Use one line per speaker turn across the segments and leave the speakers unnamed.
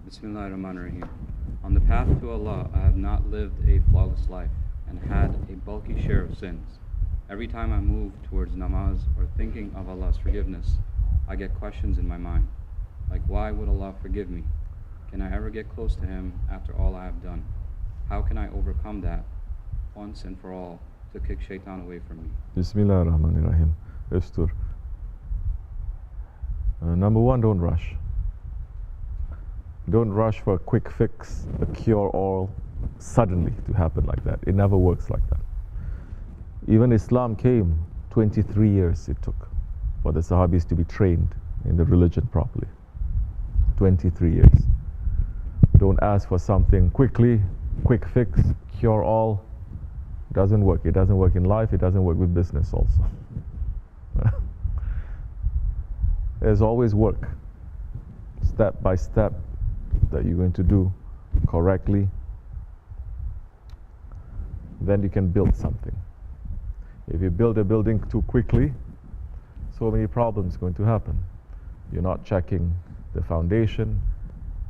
Bismillahirrahmanirrahim. On the path to Allah, I have not lived a flawless life and had a bulky share of sins. Every time I move towards namaz or thinking of Allah's forgiveness, I get questions in my mind, like why would Allah forgive me? Can I ever get close to Him after all I have done? How can I overcome that once and for all to kick shaitan away from me?
Bismillahirrahmanirrahim. Estur. Number one, don't rush. Don't rush for a quick fix, a cure-all, suddenly to happen like that. It never works like that. Even Islam came, 23 years it took for the Sahabis to be trained in the religion properly. 23 years. Don't ask for something quickly, quick fix, cure-all. It doesn't work. It doesn't work in life. It doesn't work with business also. There's always work, step by step, that you're going to do correctly. Then you can build something. If you build a building too quickly, so many problems are going to happen. You're not checking the foundation,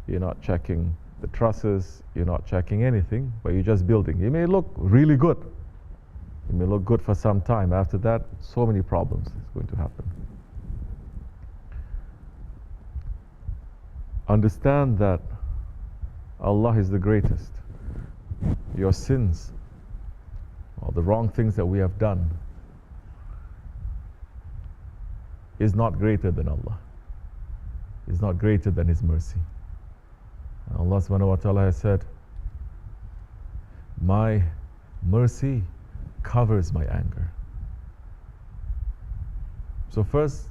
you're not checking the trusses, you're not checking anything, but you're just building. It may look really good. It may look good for some time. After that, so many problems is going to happen. Understand that Allah is the greatest. Your sins, or the wrong things that we have done, is not greater than Allah. Is not greater than His mercy. And Allah subhanahu wa ta'ala has said, my mercy covers my anger. So first,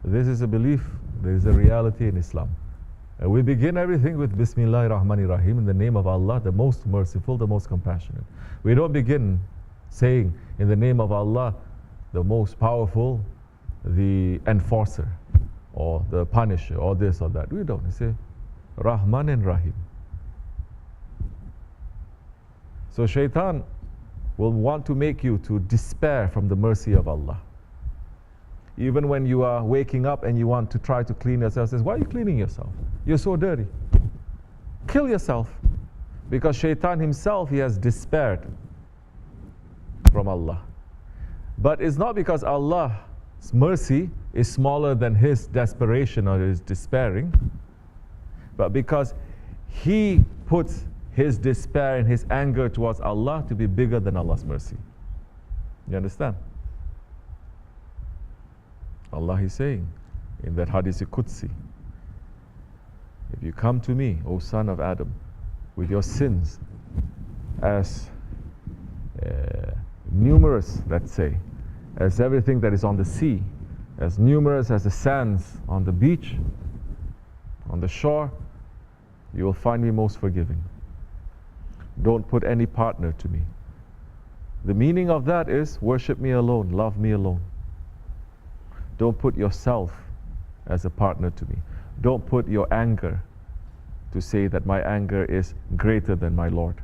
this is a belief, there is a reality in Islam. We begin everything with Bismillahir Rahmanir Rahim, in the name of Allah, the most merciful, the most compassionate. We don't begin saying in the name of Allah, the most powerful, the enforcer, or the punisher, or this or that. We don't. We say Rahman and Rahim. So shaitan will want to make you to despair from the mercy of Allah. Even when you are waking up and you want to try to clean yourself, says, why are you cleaning yourself? You're so dirty. Kill yourself. Because shaitan himself, he has despaired from Allah. But it's not because Allah's mercy is smaller than his desperation or his despairing, but because he puts his despair and his anger towards Allah to be bigger than Allah's mercy. You understand? Allah is saying in that Hadith Qudsi, if you come to me, O son of Adam, with your sins as numerous, let's say, as everything that is on the sea, as numerous as the sands on the beach, on the shore, you will find me most forgiving. Don't put any partner to me. The meaning of that is worship me alone, love me alone. Don't put yourself as a partner to me. Don't put your anger to say that my anger is greater than my Lord.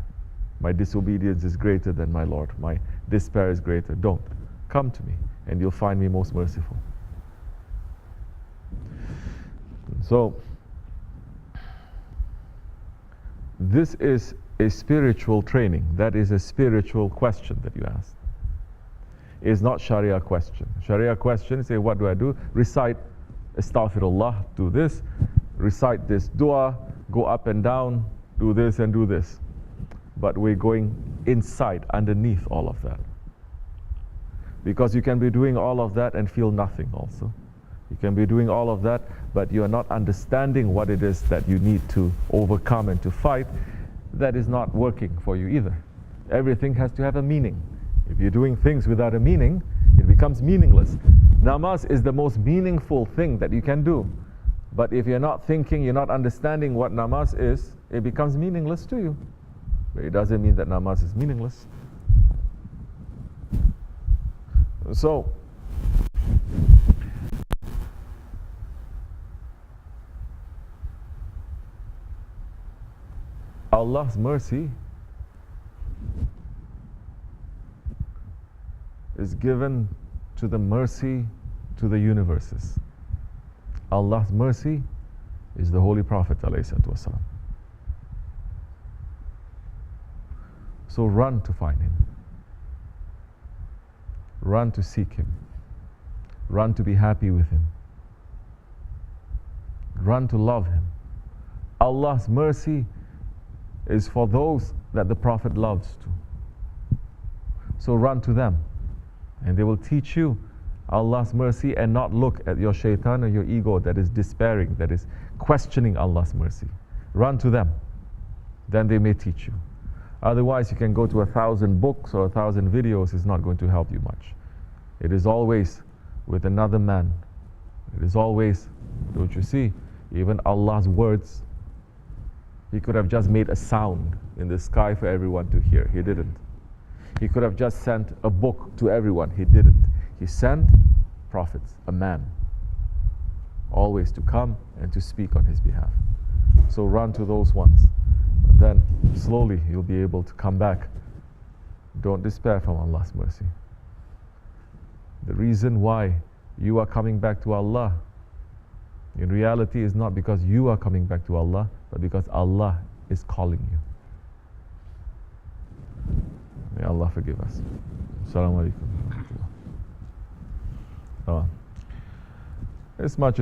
My disobedience is greater than my Lord. My despair is greater. Don't. Come to me and you'll find me most merciful. So, this is a spiritual training. That is a spiritual question that you asked. Is not Sharia question. Sharia question, say, what do I do? Recite Astaghfirullah, do this. Recite this dua, go up and down, do this and do this. But we're going inside, underneath all of that. Because you can be doing all of that and feel nothing also. You can be doing all of that, but you are not understanding what it is that you need to overcome and to fight. That is not working for you either. Everything has to have a meaning. If you're doing things without a meaning, it becomes meaningless. Namaz is the most meaningful thing that you can do. But if you're not thinking, you're not understanding what namaz is, it becomes meaningless to you. But it doesn't mean that namaz is meaningless. So, Allah's mercy is given to the mercy to the universes. Allah's mercy is the Holy Prophet ﷺ. So run to find him. Run to seek him. Run to be happy with him. Run to love him. Allah's mercy is for those that the Prophet loves too. So run to them, and they will teach you Allah's mercy, and not look at your shaitan or your ego that is despairing, that is questioning Allah's mercy. Run to them, then they may teach you. Otherwise, you can go to 1,000 books or 1,000 videos, it's not going to help you much. It is always with another man. It is always, don't you see, even Allah's words. He could have just made a sound in the sky for everyone to hear. He didn't. He could have just sent a book to everyone. He didn't. He sent prophets, a man, always to come and to speak on his behalf. So run to those ones. And then slowly you'll be able to come back. Don't despair from Allah's mercy. The reason why you are coming back to Allah in reality is not because you are coming back to Allah, but because Allah is calling you. May Allah forgive us. Assalamu alaikum. As much as